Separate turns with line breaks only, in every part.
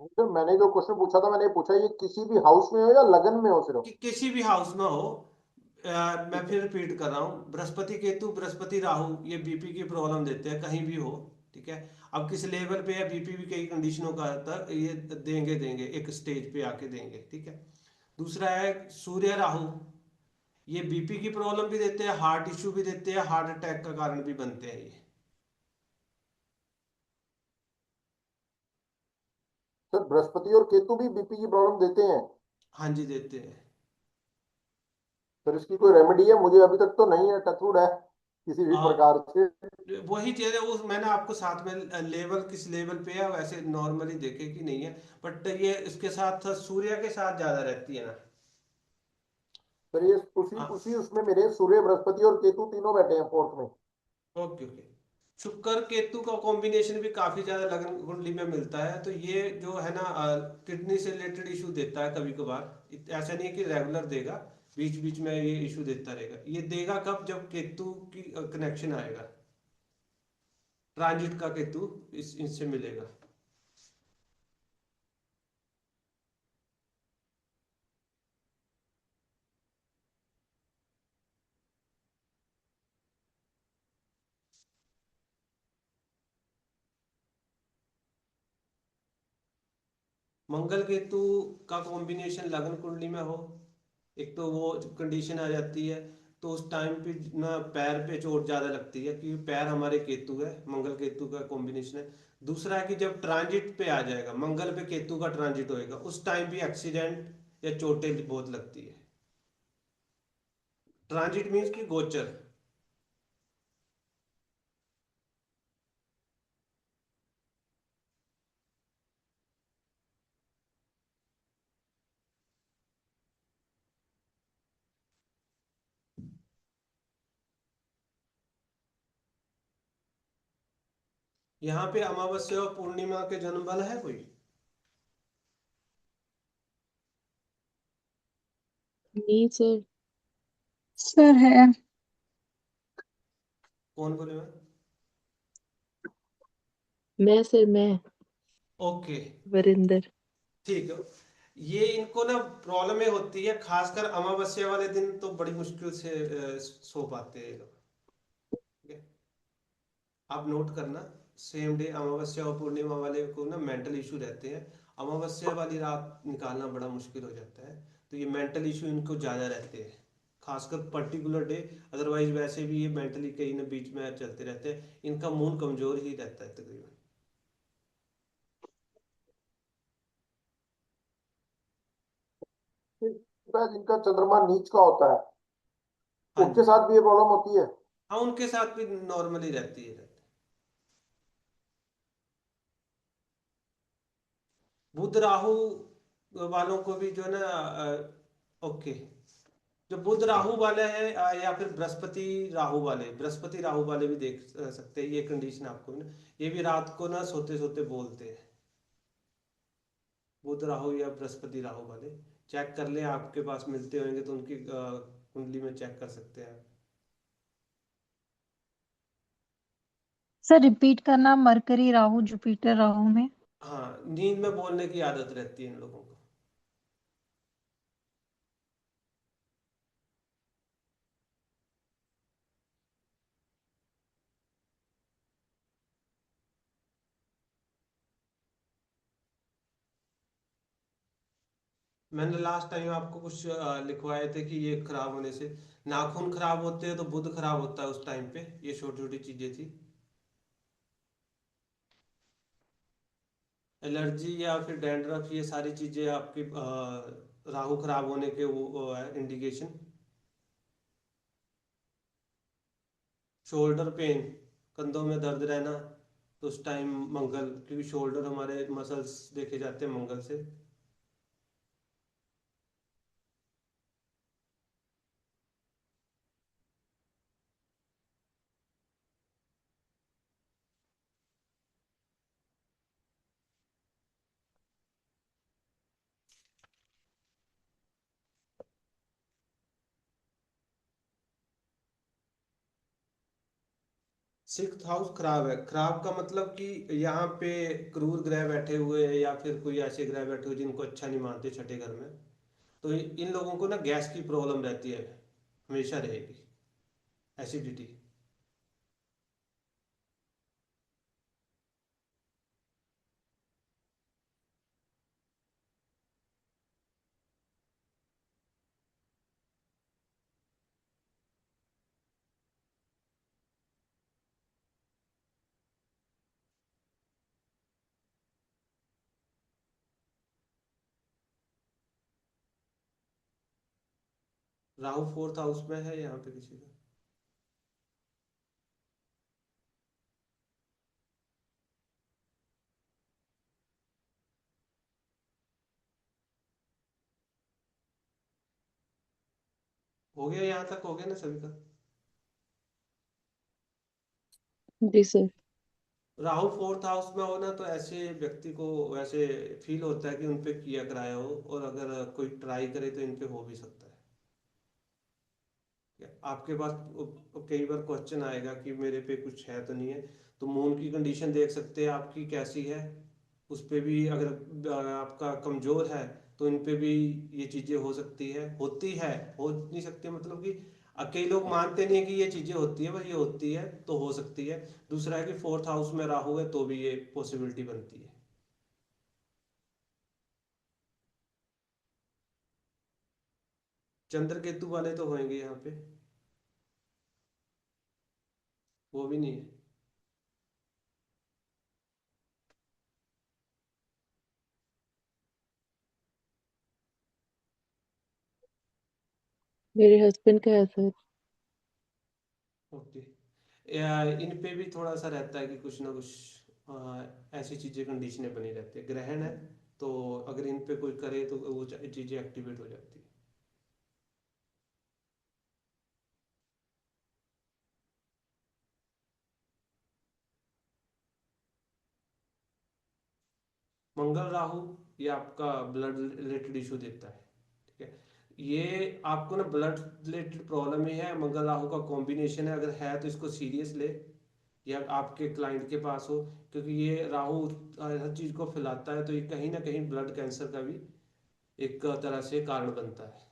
तो मैंने जो क्वेश्चन पूछा था, मैंने पूछा ये किसी भी हाउस में हो या लगन में हो सिर्फ।
किसी भी हाउस में हो। मैं
ठीक है।
फिर रिपीट कर रहा हूँ, बृहस्पति केतु बृहस्पति राहु ये बीपी की प्रॉब्लम देते हैं कहीं भी हो। ठीक है। अब किस लेवल पे है बीपी भी कई कंडीशनों का तक ये देंगे देंगे एक स्टेज पे आके देंगे। ठीक है। दूसरा है सूर्य राहु, ये बीपी की प्रॉब्लम भी देते हैं, हार्ट इश्यू भी देते हैं, हार्ट अटैक का कारण भी बनते हैं ये।
सर बृहस्पति और केतु भी बीपी की प्रॉब्लम देते हैं?
हाँ जी देते हैं।
सर इसकी कोई रेमेडी है? मुझे अभी तक तो नहीं है, टचवुड है किसी भी
आ,
प्रकार से।
वही चीज है, उस मैंने आपको साथ में लेवल किस लेवल पे है वैसे नॉर्मली देखे कि नहीं है। बट ये इसके साथ सूर्य के साथ ज्यादा रहती है ना।
सर ये उसी
हाँ।
उसी उसमें मेरे सूर्य बृहस्पति और केतु तीनों बैठे हैं फोर्थ में।
Okay okay. शुक्र केतु का कॉम्बिनेशन भी काफी ज्यादा लगन कुंडली में मिलता है, तो ये जो है ना किडनी से रिलेटेड इशू देता है कभी कभार। ऐसा नहीं है कि रेगुलर देगा, बीच बीच में ये इशू देता रहेगा। ये देगा कब, जब केतु की कनेक्शन आएगा, ट्रांजिट का केतु इस इनसे मिलेगा। मंगल केतु का कॉम्बिनेशन लगन कुंडली में हो, एक तो वो कंडीशन आ जाती है, तो उस टाइम पे ना पैर पे चोट ज्यादा लगती है क्योंकि पैर हमारे केतु है, मंगल केतु का कॉम्बिनेशन है। दूसरा है कि जब ट्रांजिट पे आ जाएगा, मंगल पे केतु का ट्रांजिट होएगा, उस टाइम भी एक्सीडेंट या चोटें बहुत लगती है। ट्रांजिट मीन्स कि गोचर। यहाँ पे अमावस्या और पूर्णिमा के जन्म बल है कोई?
नहीं सर। सर है।
कौन बोले मैं?
मैं सर मैं।
ओके।
वरिंदर।
ठीक है। ये इनको ना प्रॉब्लम ये होती है, खासकर अमावस्या वाले दिन तो बड़ी मुश्किल से सो पाते हैं ये लोग। ठीक है। आप नोट करना, सेम डे अमावस्या और पूर्णिमा वाले को ना मेंटल इशू रहते हैं। अमावस्या वाली रात निकालना बड़ा मुश्किल हो जाता है, तो ये मेंटल इशू इनको ज़्यादा रहते हैं, खासकर पर्टिकुलर डे। अदरवाइज वैसे भी ये मेंटली कहीं ना बीच में चलते रहते हैं, इनका मूड कमजोर ही रहता है तकरीबन।
शायद इनका चंद्रमा नीच का होता है,
हाँ
उनके
जी।
साथ भी ये प्रॉब्लम होती है।
हाँ उनके साथ भी नॉर्मली रहती है। बुध राहु वालों को भी जो है ना ओके, जो बुध राहु वाले हैं या फिर बृहस्पति राहु वाले भी देख सकते हैं ये कंडीशन आपको ना। ये भी रात को ना सोते सोते बोलते हैं, बुध राहु या बृहस्पति राहु वाले। चेक कर ले, आपके पास मिलते होंगे तो उनकी कुंडली में चेक कर सकते हैं।
सर रिपीट करना, मरकरी राहु जुपिटर राहु में।
हाँ, नींद में बोलने की आदत रहती है इन लोगों को। मैंने लास्ट टाइम आपको कुछ लिखवाए थे कि ये खराब होने से नाखून खराब होते हैं, तो बुध खराब होता है उस टाइम पे, ये छोटी छोटी चीजें थी। एलर्जी या फिर डैंड्रफ, ये सारी चीजें आपकी राहु खराब होने के वो है इंडिकेशन। शोल्डर पेन, कंधों में दर्द रहना, तो उस टाइम मंगल, क्योंकि शोल्डर हमारे मसल्स देखे जाते हैं मंगल से। सिक्स्थ हाउस खराब है। खराब का मतलब कि यहाँ पे क्रूर ग्रह बैठे हुए हैं या फिर कोई ऐसे ग्रह बैठे हुए जिनको अच्छा नहीं मानते छठे घर में। तो इन लोगों को ना गैस की प्रॉब्लम रहती है, हमेशा रहेगी, एसिडिटी। राहु फोर्थ हाउस में है यहाँ पे किसी का। हो गया, यहाँ तक हो गया ना सभी का।
जी सर।
राहु फोर्थ हाउस में हो ना, तो ऐसे व्यक्ति को वैसे फील होता है कि उन पे किया कराया हो, और अगर कोई ट्राई करे तो इन पे हो भी सकता है। आपके पास कई बार क्वेश्चन आएगा कि मेरे पे कुछ है तो नहीं है, तो मून की कंडीशन देख सकते हैं आपकी कैसी है। उस पे भी अगर आपका कमजोर है तो इन पे भी ये चीजें हो सकती है, होती है, हो नहीं सकती मतलब कि कई लोग मानते नहीं है कि ये चीजें होती है, पर ये होती है तो हो सकती है। दूसरा है कि फोर्थ हाउस में राहु है तो भी ये पॉसिबिलिटी बनती है। चंद्र केतु वाले तो होंगे यहाँ पे, वो भी नहीं है।
मेरे हस्बैंड का है सर।
ओके। इन पे भी थोड़ा सा रहता है कि कुछ ना कुछ ऐसी चीजें कंडीशनें बनी रहती है, ग्रहण है तो अगर इन पे कोई करे तो वो चीजें एक्टिवेट हो जाती है। मंगल राहु ये आपका ब्लड रिलेटेड इशू देता है, ठीक है। ये आपको ना ब्लड रिलेटेड प्रॉब्लम ही है, मंगल राहु का कॉम्बिनेशन है, अगर है तो इसको सीरियस ले, या आपके क्लाइंट के पास हो, क्योंकि ये राहु हर चीज को फैलाता है, तो ये कहीं ना कहीं ब्लड कैंसर का भी एक तरह से कारण बनता है।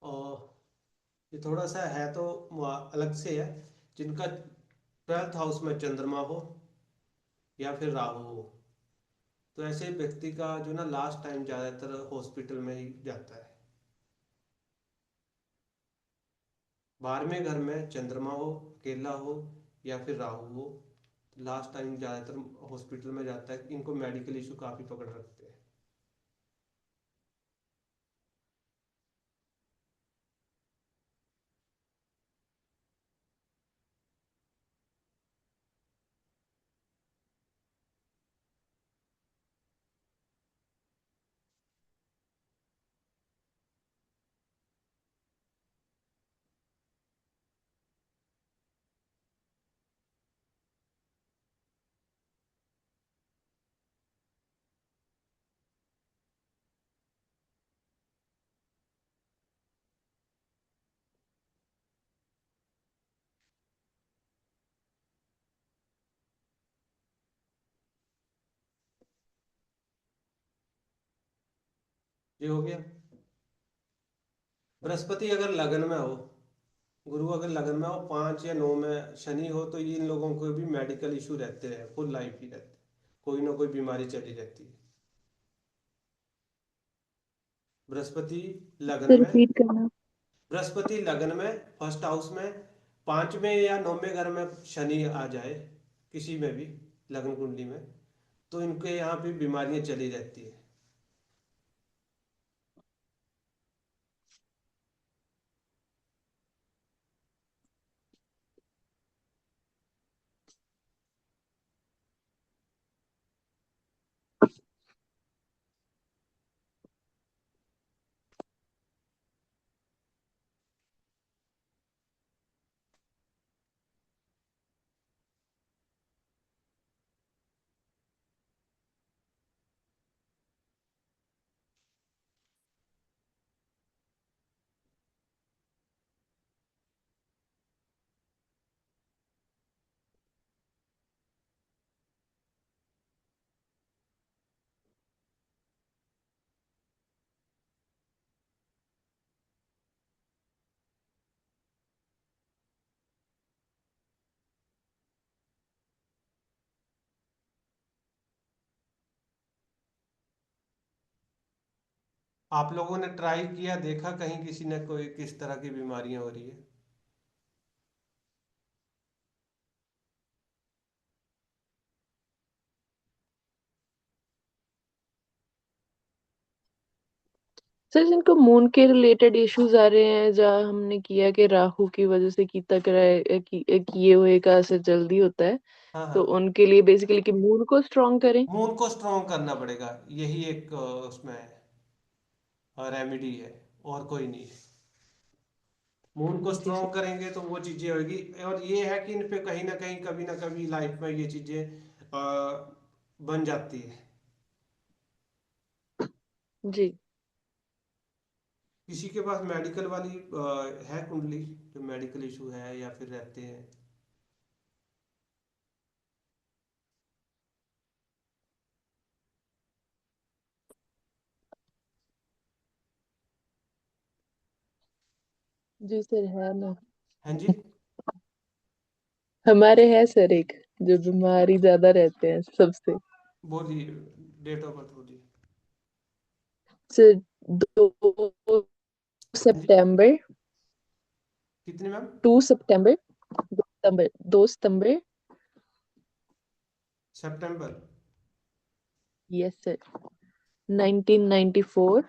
और ये थोड़ा सा है तो अलग से है, जिनका ट्वेल्थ हाउस में चंद्रमा हो या फिर राहु हो, तो ऐसे व्यक्ति का जो ना लास्ट टाइम ज्यादातर हॉस्पिटल में ही जाता है। 12वें घर में चंद्रमा हो, अकेला हो या फिर राहु हो, लास्ट टाइम ज्यादातर हॉस्पिटल में जाता है। इनको मेडिकल इशू काफी पकड़ रखते हैं। ये हो गया। बृहस्पति अगर लगन में हो, गुरु अगर लगन में हो, 5 या 9 में शनि हो, तो इन लोगों को भी मेडिकल इशू रहते हैं, फुल लाइफ ही रहते हैं, कोई ना कोई बीमारी चली रहती है। बृहस्पति लगन
सर
में,
रिपीट करना।
बृहस्पति लगन में फर्स्ट हाउस में, 5वें या 9वें घर में शनि आ जाए किसी में भी लगन कुंडली में, तो इनके यहाँ भी बीमारियां चली रहती है। आप लोगों ने ट्राई किया, देखा कहीं किसी ने कोई किस तरह की बीमारियां हो रही है?
सर जिनको मून के रिलेटेड इश्यूज आ रहे हैं, जहाँ हमने किया कि राहु की वजह से कीता कराए किए हुए का असर जल्दी होता है,
हाँ
तो
हाँ,
उनके लिए बेसिकली कि मून को स्ट्रॉन्ग करें।
मून को स्ट्रॉन्ग करना पड़ेगा, यही एक उसमें रेमेडी है, और कोई नहीं है। मून को
जी सर।
स्ट्रॉन्ग करेंगे तो वो चीजें होगी। और ये है कि इन पे कहीं ना कहीं कभी ना कभी लाइफ में ये चीजें बन जाती है।
जी।
किसी के पास मेडिकल वाली है कुंडली, जो मेडिकल इशू है या फिर रहते हैं?
जी सर, है ना।
हाँ जी,
हमारे है सर एक, जो बीमारी ज्यादा रहते हैं सबसे।
बोलिए, डेट ऑफ बर्थ बोलिए।
सर 2
हाँ जी,
सितंबर
कितने ma'am?
2 September 2 September
September.
Yes sir, 1994,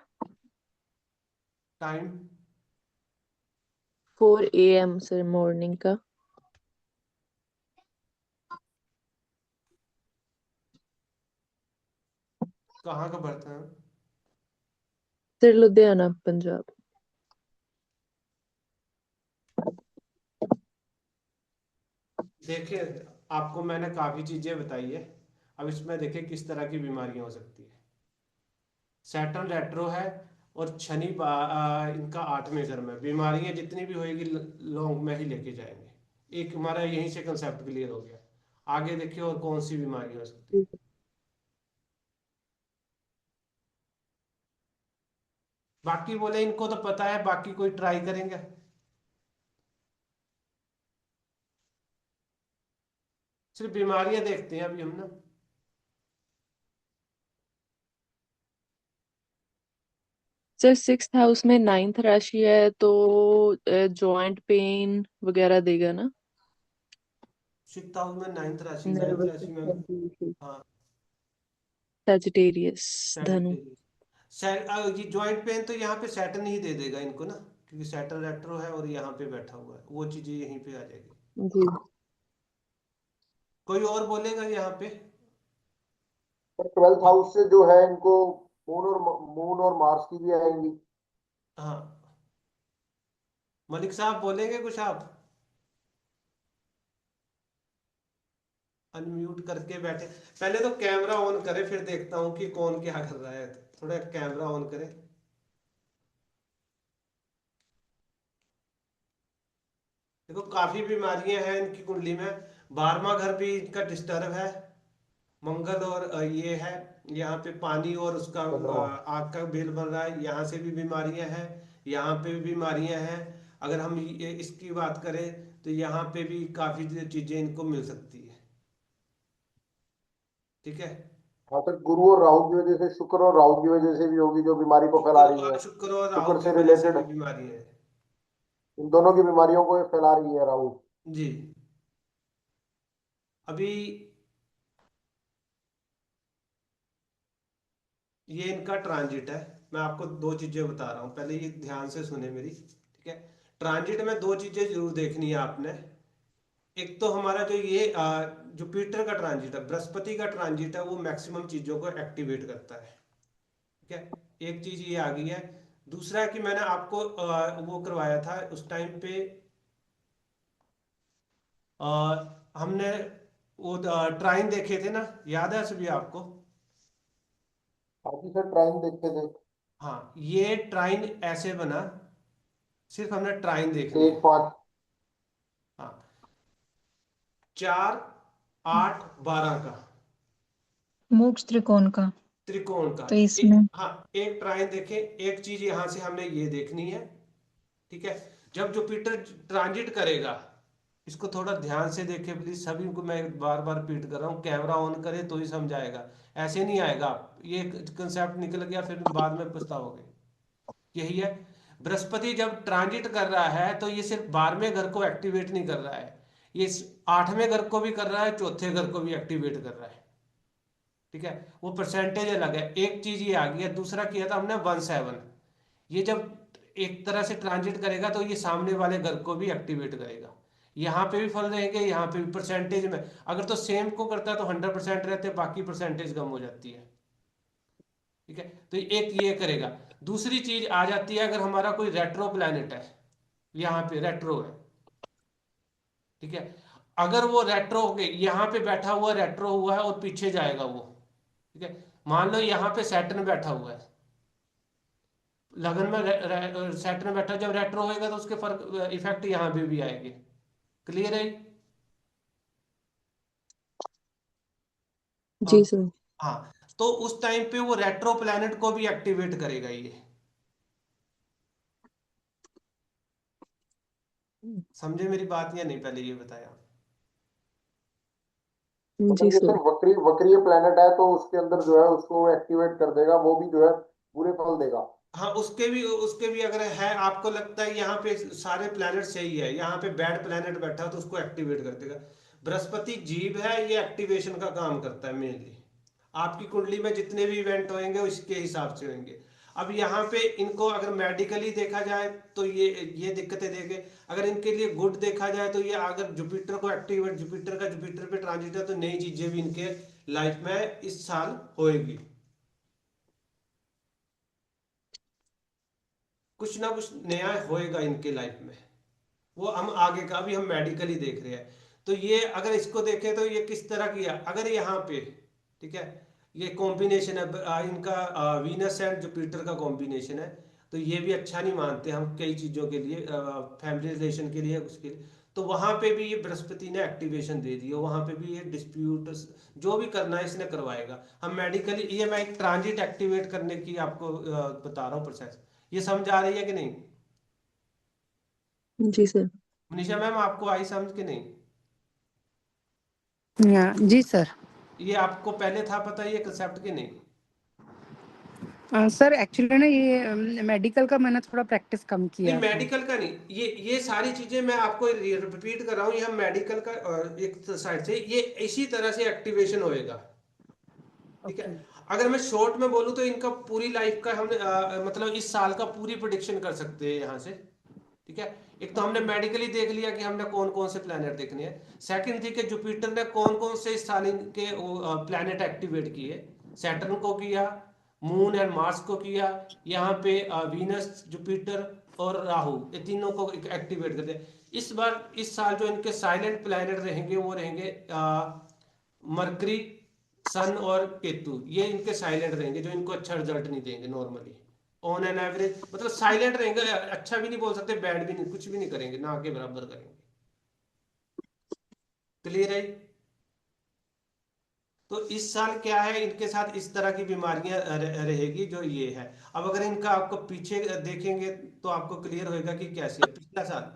time?
4 AM sir, morning का।
कहाँ का बर्थ है?
सर लुधियाना, पंजाब।
देखिए, आपको मैंने काफी चीजें बताई है। अब इसमें देखिए किस तरह की बीमारियां हो सकती है। सैटर्न रेट्रो है, और शनि इनका 8वें घर में। बीमारियां जितनी भी होएगी लॉन्ग में ही लेके जाएंगे। एक हमारा यहीं से कंसेप्ट क्लियर हो गया। आगे देखिए और कौन सी बीमारी हो सकती है। बाकी बोले इनको तो पता है, बाकी कोई ट्राई करेंगे? सिर्फ बीमारियां देखते हैं अभी हम ना।
सर 6th हाउस में 9th राशि है, तो जॉइंट पेन वगैरह देगा ना।
6th हाउस में 9th राशि, 9th
नर्वस
राशि में।
सिस्टम की इश्यूज।
हाँ,
सजिटेरियस, धनु।
सैजिटेरियस। ये जॉइंट पेन तो यहाँ पे सैटर्न ही दे देगा इनको ना, क्योंकि सैटर्न रेट्रो है और यहाँ पे बैठा हुआ है, वो चीजें यहीं पे आ जाएगी।
जी।
कोई और बोलेगा यहाँ पे?
पर 12th
हाँ
हाउस से जो है इनको मून और मार्स की भी आएंगी।
हाँ, मलिक साहब बोलेंगे कुछ आप? अनम्यूट करके बैठे। पहले तो कैमरा ऑन करें, फिर देखता हूँ कि कौन क्या कर रहा है। थोड़ा कैमरा ऑन करें। देखो काफी बीमारियां हैं इनकी कुंडली में। 12वां घर भी इनका डिस्टर्ब है। मंगल और ये है। यहाँ पे पानी और उसका
चंद्रमा।
आग का बेल बन रहा है, यहाँ से भी बीमारियां हैं। यहाँ पे भी बीमारियां हैं। अगर हम इसकी बात करें तो यहाँ पे भी काफी चीजें इनको मिल सकती है। ठीक है।
हाँ सर, गुरु और राहु की वजह से, शुक्र और राहु की वजह से भी होगी जो बीमारी को फैला रही है।
शुक्र और राहु
शुक्र
की
से
वजह से
रिलेटेड
भी बीमारी है।
इन दोनों की बीमारियों को ये फैला रही है राहु।
जी। अभी ये इनका ट्रांजिट है। मैं आपको दो चीजें बता रहा हूँ, पहले ये ध्यान से सुने मेरी, ठीक है? ट्रांजिट में दो चीजें जरूर देखनी है आपने। एक तो हमारा जो ये जुपिटर का ट्रांजिट है, बृहस्पति का ट्रांजिट है, वो मैक्सिमम चीजों को एक्टिवेट करता है। ठीक है, एक चीज ये आ गई है। दूसरा है कि मैंने आपको वो करवाया था उस टाइम पे। हमने वो ट्राइन देखे थे ना, याद है सभी आपको?
बाकी सर ट्राइन देखते थे।
हाँ, ये ट्राइन ऐसे बना। सिर्फ हमने ट्राइन देखने
एक
हैं।
पाँच।
हाँ, 4, 8, 12 का
मोक्ष त्रिकोण का।
त्रिकोण का।
तो
एक,
इसमें
हाँ, एक ट्राइन देखे। एक चीज यहां से हमने ये देखनी है। ठीक है। जब जुपिटर ट्रांजिट करेगा, इसको थोड़ा ध्यान से देखे प्लीज सभी को, मैं बार बार रिपीट कर रहा हूँ, कैमरा ऑन करे तो ही समझ आएगा। ऐसे नहीं आएगा, आप ये कंसेप्ट निकल गया फिर बाद में पछताओगे। यही है। बृहस्पति जब ट्रांजिट कर रहा है तो ये सिर्फ 12वें घर को एक्टिवेट नहीं कर रहा है, ये 8वें घर को भी कर रहा है, चौथे घर को भी एक्टिवेट कर रहा है। ठीक है, वो परसेंटेज अलग है। एक चीज ये आ गई है। दूसरा किया था हमने 1/7, ये जब एक तरह से ट्रांजिट करेगा तो ये सामने वाले घर को भी एक्टिवेट करेगा। यहाँ पे भी फल रहेंगे, यहाँ पे भी परसेंटेज में। अगर तो सेम को करता है तो 100% रहते हैं, बाकी परसेंटेज कम हो जाती है। ठीक है, तो एक ये करेगा। दूसरी चीज आ जाती है, अगर हमारा कोई रेट्रो प्लैनेट है, यहाँ पे रेट्रो है, ठीक है, अगर वो रेट्रो हो गए, यहाँ पे बैठा हुआ रेट्रो हुआ है और पीछे जाएगा वो। ठीक है, मान लो यहाँ पे सैटर्न बैठा हुआ है, लगन में सैटर्न बैठा, जब रेट्रो होएगा तो उसके फर्क इफेक्ट यहाँ पे भी आएंगे। क्लियर है?
जी
अब
सर।
हाँ, तो उस टाइम पे वो रेट्रो प्लैनेट को भी एक्टिवेट करेगा ये। समझे मेरी बात या नहीं, पहले ये बताया।
जी
मतलब ये
सर।
सर वक्री वक्रीय प्लेनेट है तो उसके अंदर जो है उसको एक्टिवेट कर देगा, वो भी जो है बुरे फल देगा।
हाँ, उसके भी अगर है, आपको लगता है यहाँ पे सारे प्लैनेट सही है, यहाँ पे बैड प्लैनेट बैठा हो तो उसको एक्टिवेट कर देगा। बृहस्पति जीव है, ये एक्टिवेशन का काम करता है मेनली। आपकी कुंडली में जितने भी इवेंट होंगे उसके हिसाब से होंगे। अब यहाँ पे इनको अगर मेडिकली देखा जाए तो ये दिक्कतें देंगे। अगर इनके लिए गुड देखा जाए तो ये अगर जुपिटर को एक्टिवेट, जुपिटर पे ट्रांजिट है तो नई चीजें भी इनके लाइफ में इस साल होएगी। कुछ ना कुछ नया होएगा इनके लाइफ में। वो हम आगे का अभी हम मेडिकली देख रहे हैं। तो ये अगर इसको देखें तो ये किस तरह की है, अगर यहाँ पे, ठीक है, ये कॉम्बिनेशन है इनका, वीनस एंड जुपिटर का कॉम्बिनेशन है, तो ये भी अच्छा नहीं मानते हम कई चीज़ों के लिए, फैमिली रिलेशन के लिए, उसके लिए। तो वहां पे भी ये बृहस्पति ने एक्टिवेशन दे दी है, वहां पे भी ये डिस्प्यूट जो भी करना है इसने करवाएगा। हम मेडिकली, ये मैं एक ट्रांजिट एक्टिवेट करने की आपको बता रहा हूँ प्रोसेस। ये समझ आ रही है कि नहीं
जी सर।
मनीषा मैम, आपको आई समझ के नहीं?
जी सर।
ये आपको पहले था पता ये कंसेप्ट के नहीं?
सर एक्चुअली ना ये मेडिकल का मैंने थोड़ा प्रैक्टिस कम
नहीं,
किया था।
मेडिकल का नहीं, ये सारी चीजें मैं आपको रिपीट कर रहा हूँ, ये हम मेडिकल का एक साइड से ये इसी तरह से एक्टिवेशन होएगा। ठीक है,
ओके।
अगर मैं शॉर्ट में बोलूँ तो इनका पूरी लाइफ का हमने मतलब इस साल का पूरी प्रिडिक्शन कर सकते हैं यहाँ से। ठीक है, एक तो हमने
ओके।
मेडिकली देख लिया कि हमने कौन कौन से प्लैनेट देखने हैं। सेकंड थी कि जुपिटर ने कौन कौन से इस साल के प्लैनेट एक्टिवेट किए। सैटर्न को किया, मून एंड मार्स को किया, यहाँ पे वीनस, जुपिटर और राहु, ये तीनों को एक्टिवेट कर दिया। इस बार इस साल जो इनके साइलेंट प्लैनेट रहेंगे वो रहेंगे मरकरी, सन और केतु। ये इनके साइलेंट रहेंगे, जो इनको अच्छा रिजल्ट नहीं देंगे नॉर्मली, ऑन एन एवरेज, मतलब साइलेंट रहेंगे, अच्छा भी नहीं बोल सकते, बैड भी नहीं, कुछ भी नहीं करेंगे, ना के बराबर करेंगे। क्लियर है? तो इस साल क्या है, इनके साथ इस तरह की बीमारियां रहेगी जो ये है। अब अगर इनका आपको पीछे देखेंगे तो आपको क्लियर होएगा कि कैसे है पिछला साल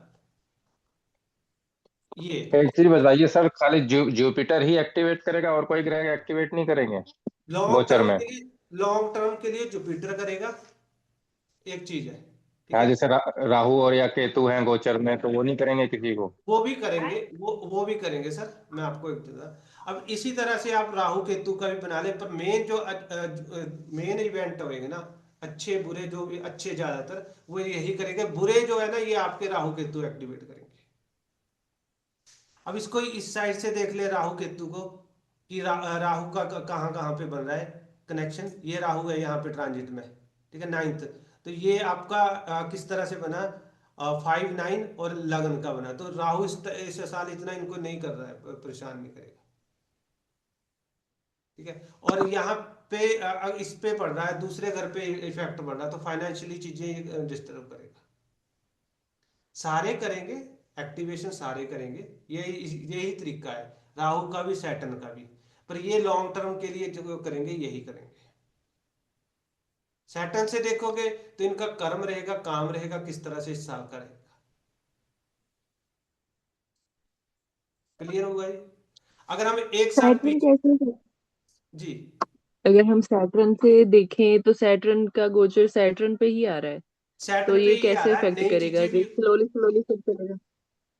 ये।
एक चीज बताइए सर, खाली जुपिटर ही एक्टिवेट करेगा और कोई ग्रह एक्टिवेट नहीं करेंगे
लॉन्ग
गोचर
टर्म
में?
के लिए, लॉन्ग टर्म के लिए जुपिटर करेगा, एक चीज है। ठीक
हाँ,
है,
जैसे राहु और या केतु हैं गोचर में तो वो नहीं करेंगे किसी को?
वो भी करेंगे, वो भी करेंगे सर, मैं आपको एक बता। अब इसी तरह से आप राहु केतु का भी बना ले, पर मेन जो मेन इवेंट होंगे ना, अच्छे बुरे जो भी, अच्छे ज्यादातर वो यही करेंगे, बुरे जो है ना ये आपके राहु केतु एक्टिवेट करेंगे। अब इसको इस साइड से देख ले राहु केतु को, कि राहु का कहाँ कहाँ पे बन रहा है कनेक्शन। ये राहु है यहाँ पे ट्रांजिट में, ठीक है, 9th। तो ये आपका किस तरह से बना, 5 9 और लगन का बना। तो राहु इस साल इतना इनको नहीं कर रहा है, परेशान नहीं करेगा। ठीक है, और यहाँ पे इस पे पड़ रहा है, दूसरे घर पे इफेक्ट पड़ रहा है, तो फाइनेंशियली चीजें डिस्टर्ब करेगा। सारे करेंगे, एक्टिवेशन सारे करेंगे, यही यही तरीका है, राहु का भी सैटर्न का भी। पर ये लॉन्ग टर्म के लिए जो करेंगे यही करेंगे। सैटर्न से देखोगे तो इनका कर्म रहेगा, काम रहेगा, किस तरह से इस साल का रहेगा। क्लियर होगा ये? अगर हम एक साल
सैटर्न
पीछे,
कैसे है?
जी,
अगर हम सैटर्न से देखें तो सैटर्न का गोचर सैटर्न पे ही आ रहा है। तो
सैटर्न पे
ये
ही आ
कैसे
रहा है,
इफेक्ट
नई
करेगा,
चीजें
कि
भी।
स्लोली स्लोली सब चलेगा?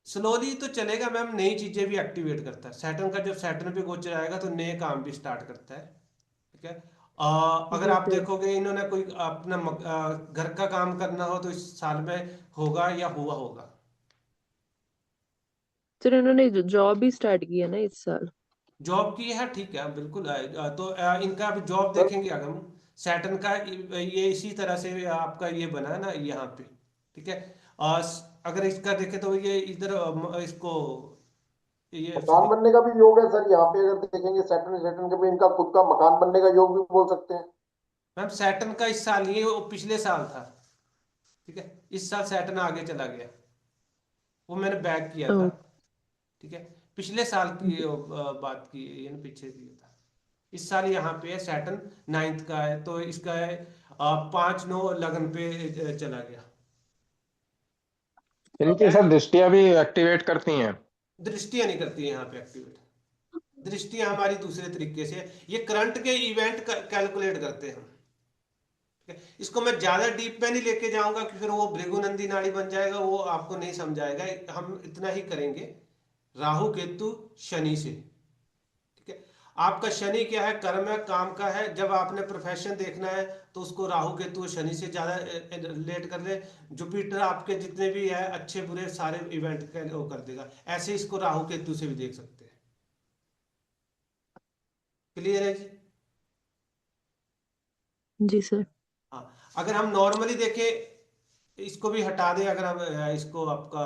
स्लोली तो चलेगा मैम, नई चीजें भी एक्टिवेट करता है सैटर्न का। जब सैटर्न पे गोचर आएगा तो नए काम भी स्टार्ट करता है। ठीक है। अगर
जी
आप
सर।
देखोगे इन्होंने कोई अपना घर का काम करना हो तो इस साल में होगा या हुआ होगा।
सर इन्होंने जॉब भी स्टार्ट किया ना इस साल।
जॉब की है, ठीक है, बिल्कुल। तो इनका अभी जॉब
सर
देखेंगे अगर हम सैटर्न का, ये इसी तरह से आपका ये बना है ना यहाँ पे। ठीक है। अगर इसका देखें तो ये इधर इसको ये
मकान
सॉरी,
बनने का भी योग है सर, यहाँ पे अगर देखेंगे सैटर्न सैटर्न के पे इनका खुद का मकान बनने का योग भी बोल सकते हैं।
मैम सैटर्न का इस साल, ये वो पिछले साल था। ठीक है। इस साल सैटर्न आगे चला गया, वो मैंने बैक किया था।
ओ,
ठीक है। पिछले साल की बात की है, ये ना पीछे की था। इस साल यहाँ पे है सैटर्न, नाइन्थ का है, तो इसका है 5-9 लगन पे चला गया।
इनकी सर दृष्टियां भी एक्टिवेट करती हैं।
दृष्टियां नहीं करती है यहाँ पे एक्टिवेट। दृष्टियां हमारी दूसरे तरीके से, ये करंट के इवेंट कैलकुलेट करते हैं हम। ठीक है? इसको मैं ज्यादा डीप में नहीं लेके जाऊंगा कि फिर वो भृगुनंदी नाड़ी बन जाएगा, वो आपको नहीं समझाएगा। हम इतना ही करेंगे। राहु केतु शनि से। ठीक है। आपका शनि क्या है, कर्म है, काम का है। जब आपने प्रोफेशन देखना है तो उसको राहु केतु और शनि से ज्यादा रिलेट कर ले। जुपिटर आपके जितने भी है अच्छे बुरे सारे इवेंट वो कर देगा। ऐसे इसको राहु केतु से भी देख सकते हैं। क्लियर है जी?
जी सर।
हाँ। अगर हम नॉर्मली देखें, इसको भी हटा दें, अगर हम इसको आपका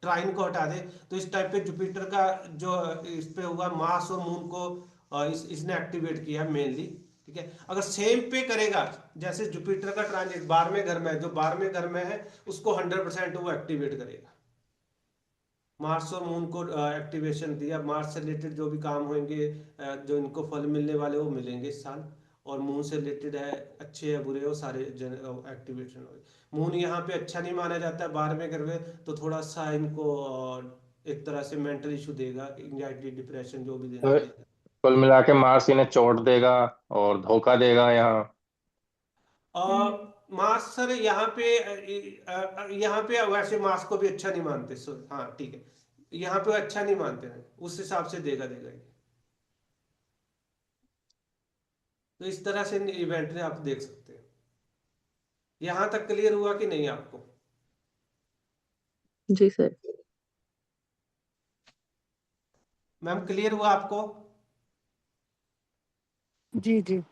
ट्राइन को हटा दें, तो इस टाइप पे जुपिटर का जो इस पे हुआ मार्स और मून को इसने एक्टिवेट किया मेनली। ठीक है। अगर सेम पे करेगा, जैसे जुपिटर का ट्रांजिट 12वें घर में है, जो 12वें घर में है उसको 100% वो एक्टिवेट करेगा। मार्स और मून को एक्टिवेशन दिया, मार्स से रिलेटेड जो भी काम होंगे, जो इनको फल मिलने वाले वो मिलेंगे इस साल। और मून से रिलेटेड है, अच्छे या बुरे हो सारे एक्टिवेशन हो। मून यहाँ पे अच्छा नहीं माना जाता है 12वें घर में, तो थोड़ा सा इनको एक तरह से मेंटल इशू देगा, एंजाइटी डिप्रेशन जो भी देना
तो
देगा।
कुल मिला के मार्स इन्हें चोट देगा और धोखा देगा यहाँ।
मार्स सर यहाँ पे वैसे मार्स को भी अच्छा नहीं मानते, सो हाँ ठीक है, यहाँ पे अच्छा नहीं मानते हैं, उस हिसाब से देगा देगा ये। तो इस तरह से इवेंट में आप देख सकते हैं। यहां तक क्लियर हुआ कि नहीं आपको?
जी सर।
मैम क्लियर हुआ आपको?
जी जी।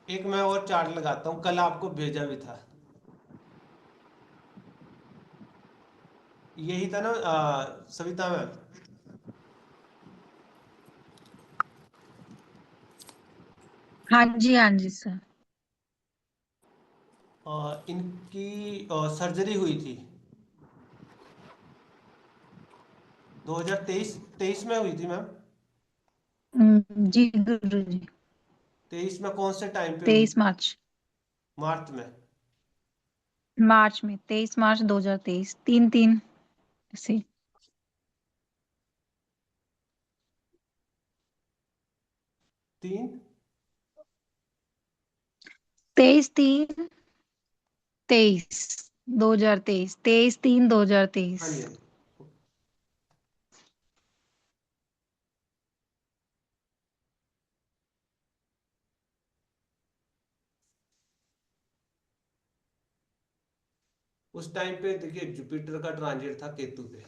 एक मैं और चार्ट लगाता हूँ, कल आपको भेजा भी था। यही था ना सविता मैम?
हाँ जी सर।
इनकी सर्जरी हुई थी 2023 में हुई थी मैम।
जी गुरु जी।
23 में कौन से टाइम पे हुई?
23 मार्च।
मार्च में?
मार्च में 23 मार्च 2023, 3/3 से।
3?
23/3/2023, 23/3/2023।
हाँ जी, हाँ जी। उस टाइम पे देखिए जुपिटर का ट्रांजिट था केतु पे।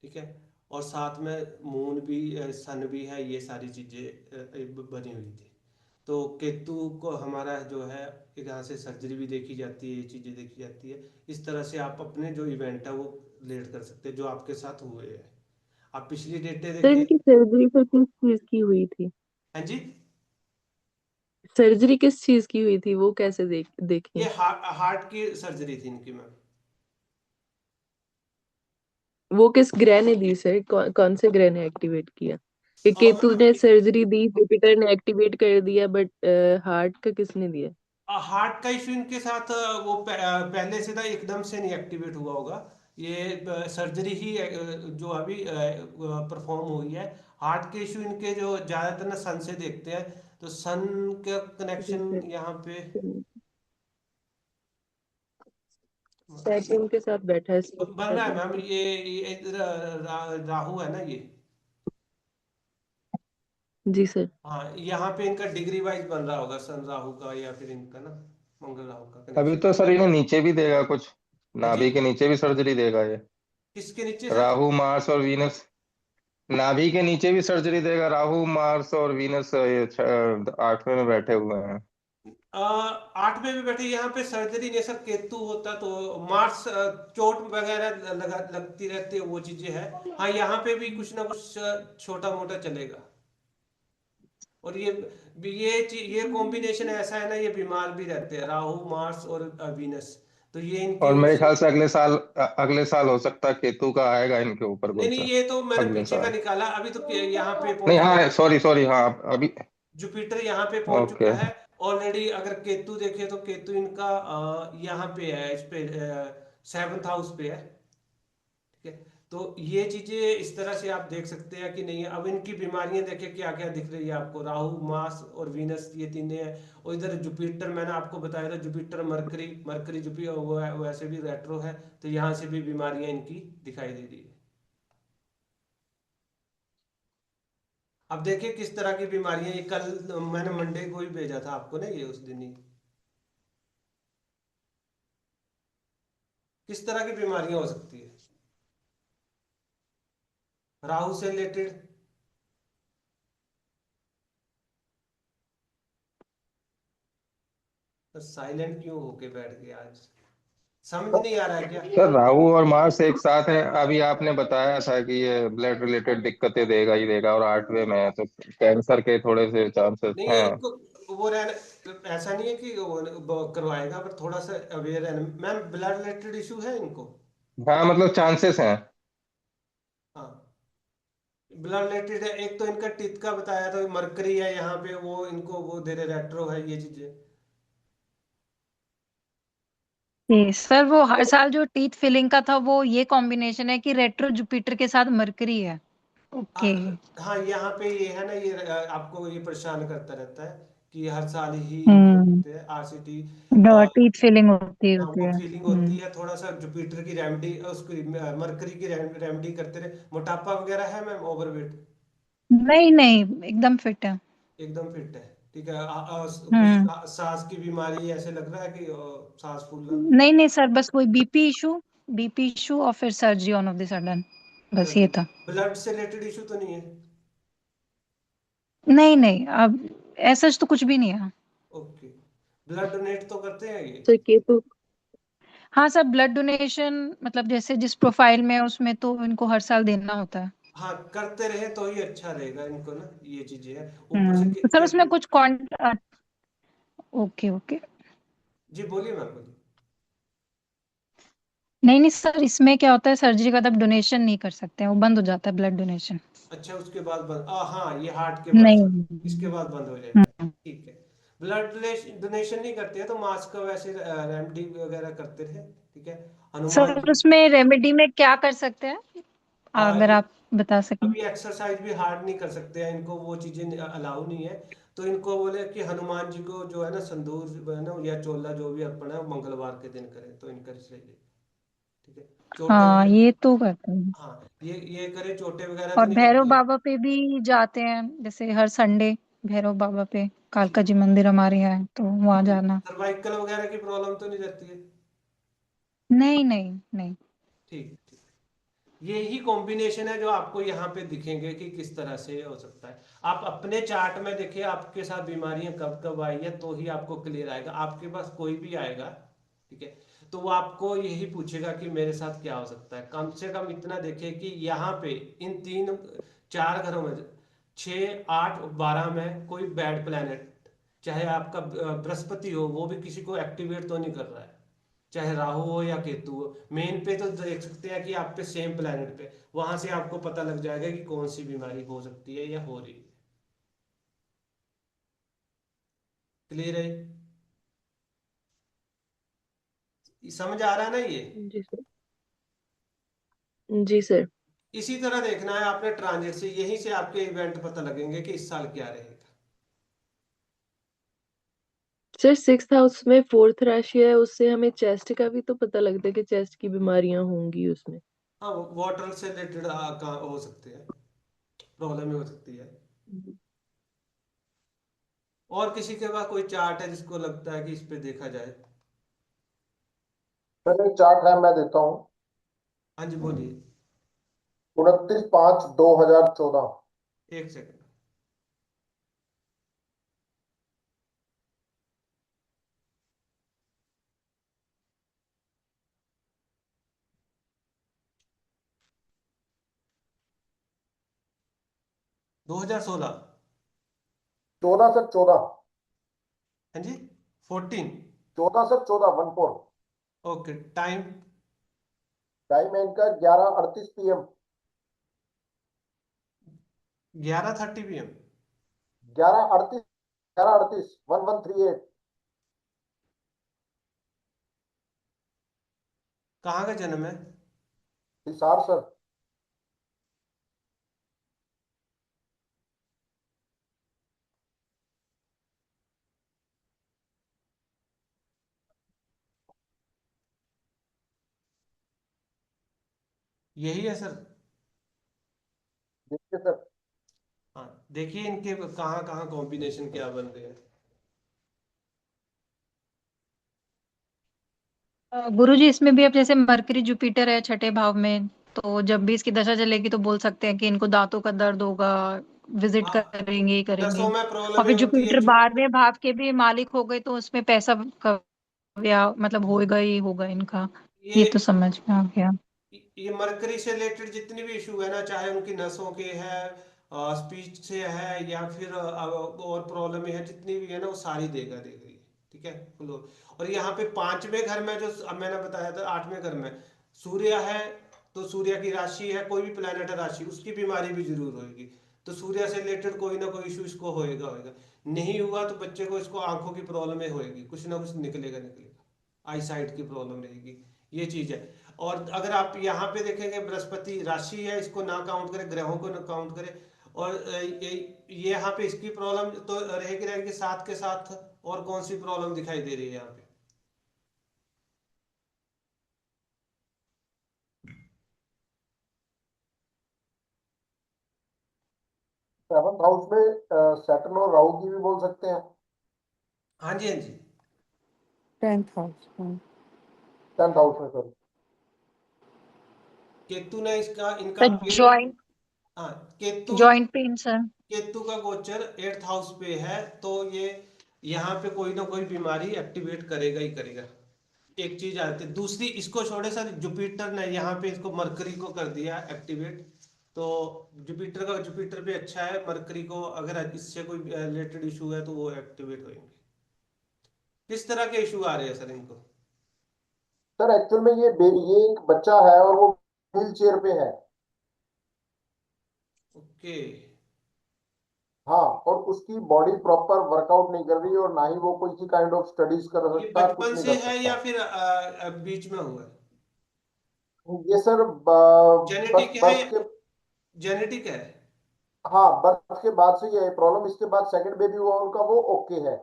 ठीक है। और साथ में मून भी, सन भी है, ये सारी चीजें बनी हुई थी। तो केतु को हमारा जो है, यहाँ से सर्जरी भी देखी जाती है, ये चीजें देखी जाती है। इस तरह से आप अपने जो इवेंट है वो रिलेट कर सकते हैं जो आपके साथ हुए हैं। आप पिछली डेटें
सर
देखिए।
इनकी सर्जरी फिर किस चीज की हुई थी?
हाँ जी।
सर्जरी किस चीज की हुई थी, वो कैसे
ये
देखें?
हार्ट की सर्जरी थी इनकी मैम।
वो किस ग्रह ने दी सर, कौन से ग्रह ने एक्टिवेट किया? कि केतु ने सर्जरी दी, जुपिटर ने एक्टिवेट कर दिया, बट हार्ट का किसने दिया?
हार्ट का इश्यू इनके साथ वो पहले से था, एकदम से नहीं एक्टिवेट हुआ होगा। ये सर्जरी ही जो अभी परफॉर्म हुई है। हार्ट के इश्यू इनके जो ज्यादातर ना सन से देखते हैं, तो सन का
जी
कनेक्शन
सर।
यहाँ पे
सैटर्न के साथ बैठा है सर,
बन रहा है
सैटर्न
मैम।
का।
ये राहु है ना ये।
जी सर।
हाँ, यहाँ पे इनका डिग्री वाइज बन रहा होगा सन राहु का, या फिर इनका ना मंगल राहु का
अभी
कनेक्शन।
तो सर इन्हें नीचे भी देगा कुछ,
हाँ जी।
नाभि के नीचे भी सर्जरी देगा ये।
किसके नीचे सर?
राहु मार्स और वीनस, नाभि के नीचे भी सर्जरी देगा। राहु मार्स और वीनस ये 8वें में बैठे हुए हैं।
8वें में बैठे यहाँ पे सर्जरी नहीं सर, केतु होता तो मार्स चोट वगैरह लगती रहती है, वो चीजें है। हाँ, यहाँ पे भी कुछ ना कुछ छोटा मोटा चलेगा। और ये कॉम्बिनेशन ऐसा है ना, ये बीमार भी रहते हैं, राहु मार्स और वीनस। तो ये
और
इनके
मेरे ख्याल से अगले साल हो सकता है केतु का आएगा इनके ऊपर
नहीं
कुछ,
नहीं, ये तो मैंने
अगले
पीछे का
साल।
निकाला, अभी तो यहाँ पे
नहीं
पहुंच
हाँ,
गया।
सॉरी सॉरी, हाँ अभी।
जुपिटर यहाँ पे पहुंच चुका
ओके।
है ऑलरेडी। अगर केतु देखे तो केतु इनका यहाँ पे है, इस पे 7th हाउस पे है। ठीक है, तो ये चीजें इस तरह से आप देख सकते हैं कि नहीं। अब इनकी बीमारियां देखिए क्या क्या दिख रही है आपको। राहु मार्स और वीनस ये तीनों है। और इधर जुपिटर मैंने आपको बताया था, जुपिटर मरकरी, मरकरी जुपिटर वो है, वैसे भी रेट्रो है। तो यहाँ से भी बीमारियां इनकी दिखाई दे रही है। अब देखिए किस तरह की बीमारियां, ये कल मैंने मंडे को ही भेजा था आपको ना, ये उस दिन ही किस तरह की बीमारियां हो सकती है राहु से रिलेटेड। साइलेंट क्यों होके बैठ गया आज? समझ नहीं आ रहा है क्या?
सर राहु और मार्स एक साथ है, अभी आपने बताया था कि ये ब्लड रिलेटेड दिक्कतें देगा ही देगा, और 8वें में है तो कैंसर के थोड़े से चांसेस
नहीं,
हैं।
इनको वो रहना ऐसा नहीं है कि वो करवाएगा, पर थोड़ा सा अवेयर है। मैम, ब्लड रिलेटेड इशू है इनको।
हाँ मतलब चांसेस हैं।
हाँ, ब्लड रिलेटेड है। एक तो इनका टीथ का बताया था, मरकरी है यहाँ पे, वो इनको वो दे रहे, रेट्रो है, ये चीजें।
जी सर, वो हर साल जो टीथ फिलिंग का था वो ये कॉम्बिनेशन है कि रेट्रो जुपिटर के साथ मरकरी है।
हाँ
ओके।
हाँ, यहाँ पे ये है ना, ये आपको ये परेशान करता रहता है कि हर साल ही इनको
हम्म।
होते हैं आरसीटी।
टीथ फिलिंग होती
हाँ,
होती
वो
है।
फीलिंग होती है। थोड़ा सा जुपिटर की रेमेडी, उसकी मरकरी की रेमेडी करते रहे। मोटापा वगैरह है मैम, ओवरवेट?
नहीं नहीं, एकदम फिट है।
एकदम फिट है। ठीक है। कुछ
हम्म।
सांस की बीमारी ऐसे लग रहा है कि सांस फूलना?
नहीं नहीं सर, बस वही बीपी इशू और फिर surgery on off the sudden, बस ये था।
ब्लड से रिलेटेड इशू तो नहीं है?
नहीं नहीं, अब ऐसा तो कुछ भी नहीं है।
ओके। ब्लड डोनेट तो करते हैं ये?
सर केतु।
हाँ सर, ब्लड डोनेशन मतलब जैसे जिस प्रोफाइल में है उसमें तो इनको हर साल देना होता है।
हाँ, करते रहे तो ही अच्छा रहेगा इनको ना, ये चीजें हैं ऊपर से
तो सर उसमें
केतु।
कुछ ओके ओके।
जी बोलिए मैम, बोलिए।
नहीं नहीं सर, इसमें क्या होता है, सर्जरी के बाद आप डोनेशन नहीं कर सकते हैं, वो बंद हो जाता है ब्लड डोनेशन।
अच्छा, उसके बाद बंद, हाँ, ये हार्ट के बाद
नहीं।
इसके बाद बंद हो जाएगा।
हम्म।
ठीक है। ब्लड डोनेशन नहीं करते हैं तो मास्क का वैसे रेमेडी वगैरह करते रहे। ठीक है। हनुमान
सर
जी।
उसमें रेमेडी में क्या कर सकते हैं,
आ,
अगर आप बता सकें।
अभी एक्सरसाइज भी हार्ड नहीं कर सकते हैं इनको, वो चीजें अलाउ नहीं है। तो इनको बोले कि हनुमान जी को जो है ना संदूर है ना, या चोला जो भी अर्पण है वो मंगलवार के दिन करें तो इनका सही है। ठीक है। चोटे
हाँ
वगैरह,
ये तो करते हैं।
हाँ, ये करे, चोटे वगैरह तो
और
नहीं
भैरव
लगती है।
बाबा पे भी जाते हैं, जैसे हर संडे भैरव बाबा पे, कालका जी मंदिर हमारे यहाँ है तो वहां जाना।
सर्वाइकल वगैरह की प्रॉब्लम तो नहीं रहती है?
नहीं नहीं नहीं।
ठीक ठीक। यही कॉम्बिनेशन है जो आपको यहाँ पे दिखेंगे कि किस तरह से हो सकता है। आप अपने चार्ट में देखिए आपके साथ बीमारियां कब कब आई है, तो ही आपको क्लियर आएगा। आपके पास कोई भी आएगा, ठीक है, तो वो आपको यही पूछेगा कि मेरे साथ क्या हो सकता है। कम से कम इतना देखिए कि यहाँ पे इन 4 घरों में, 6, 8, 12 में कोई बैड प्लेनेट, चाहे आपका बृहस्पति हो, वो भी किसी को एक्टिवेट तो नहीं कर रहा है। चाहे राहु हो या केतु हो, मेन पे तो देख सकते हैं कि आप पे सेम प्लेनेट पे, वहां से आपको पता लग जाएगा कि कौन सी बीमारी हो सकती है या हो रही है। क्लियर है? समझ आ रहा है ना ये?
जी सर। जी सर।
इसी तरह देखना है आपने ट्रांजिट से, यहीं से आपके इवेंट पता लगेंगे कि इस साल क्या रहेगा।
सर 6th हाउस में 4th राशि है, उससे हमें चेस्ट का भी तो पता लगता है कि चेस्ट की बीमारियां होंगी उसमें।
हाँ, वाटर से रिलेटेड हो सकते हैं, प्रॉब्लम हो सकती है। और किसी के पास कोई चार्ट है जिसको लगता है कि इस पे देखा जाए?
सर एक चार्ट है, मैं देता हूँ।
हाँ जी, बोलिए।
29/5/2014।
एक सेकंड। दो हजार सोलह।
14 सर, 14।
हाँ जी, 14।
14 सर, 14, 14।
Okay, time?
टाइम है इनका 11:38 PM।
11:30 PM।
11:38, 11:38, 1138।
कहाँ का जन्म है?
हिसार सर।
यही है सर।
देखिए सर।
हाँ, देखिए इनके कहाँ कहाँ कॉम्बिनेशन क्या बन रहे हैं।
गुरुजी इसमें भी अब जैसे मरकरी जुपिटर है छठे भाव में, तो जब भी इसकी दशा चलेगी तो बोल सकते हैं कि इनको दांतों का दर्द होगा, विजिट
हाँ,
करेंगे ही करेंगे।
नसों में
और
प्रॉब्लम
फिर
होती है
जुपिटर 12वें भाव के भी मालिक हो गए तो उसमें पैसा का मतलब होएगा ही होगा इनका।
ये
ये तो समझ में आ गया।
ये मरकरी से रिलेटेड जितनी भी इशू है ना, चाहे उनकी नसों के है, स्पीच से है, या फिर और प्रॉब्लम है, जितनी भी है ना वो सारी देगा देगा ये। ठीक है, फुल। और यहाँ पे पांचवें घर में जो अब मैंने बताया था, आठवें घर में सूर्य है, तो सूर्य की राशि है, कोई भी प्लेनेट राशि, उसकी बीमारी भी जरूर होगी। तो सूर्य से रिलेटेड कोई ना कोई इशू इसको होएगा होएगा। नहीं हुआ तो बच्चे को इसको आंखों की प्रॉब्लम होएगी, कुछ ना कुछ निकलेगा निकलेगा, आई साइट की प्रॉब्लम रहेगी। ये चीज है। और अगर आप यहाँ पे देखेंगे, बृहस्पति राशि है, इसको ना काउंट करें, ग्रहों को ना काउंट करें, और ये यहाँ पे इसकी प्रॉब्लम तो रहेगी रहेगी, साथ के साथ और कौन सी प्रॉब्लम दिखाई दे रही है यहाँ पे?
7th हाउस में सैटर्न और राहु की भी बोल सकते हैं।
हाँ जी, हाँ जी।
10th house.
10th हाउस में सर।
केतु ने इसका इनका
सर जॉइंट
हाँ, Ketu.
Joint pain sir.
Ketu का गोचर 8th हाउस पे है, तो ये यहाँ पे कोई ना कोई बीमारी एक्टिवेट करेगा ही करेगा। एक चीज आती है, दूसरी इसको छोड़े सर, जुपिटर ने यहाँ पे इसको मरकरी को कर दिया एक्टिवेट। तो जुपिटर पे अच्छा है, मरकरी को अगर इससे कोई रिलेटेड इशू है तो वो एक्टिवेट होंगे। किस तरह के इशू आ रहे हैं सर इनको?
सर एक्चुअल में ये एक बच्चा है और वो व्हील चेयर पे है।
ओके।
हाँ, और उसकी बॉडी प्रॉपर वर्कआउट नहीं कर रही, और ना ही वो कोई सी काइंड ऑफ स्टडीज कर
ये
सकता है, कुछ
बचपन
नहीं
से
कर
है या
सकता।
फिर बीच में हुआ है?
ये सर बस
जेनेटिक है?
बर्थ के।
जेनेटिक है?
हाँ, बर्थ के बाद से ये प्रॉब्लम, इसके बाद सेकंड बेबी हुआ उनका, वो ओके है।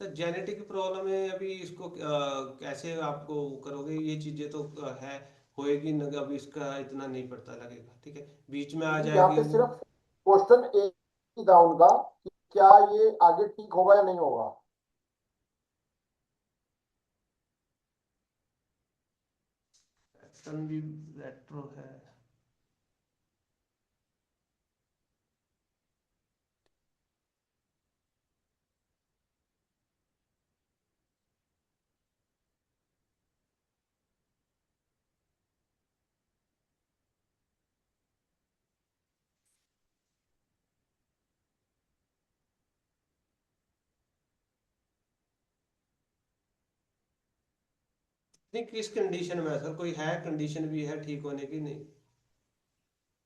सर जेनेटिक प्रॉब्लम है, अभी इसको कैसे आपको वो करोगे? ये चीजें तो है, होएगी ना, अभी इसका इतना नहीं पता लगेगा। ठीक है, बीच में आ
क्योंकि यहाँ
जाएगी
पे
वो।
सिर्फ क्वेश्चन एक ही था उनका, कि क्या ये आगे ठीक होगा या नहीं होगा।
सन भी रेट्रो है। नहीं, किस कंडीशन में है सर? कोई है कंडीशन भी है ठीक होने की? नहीं?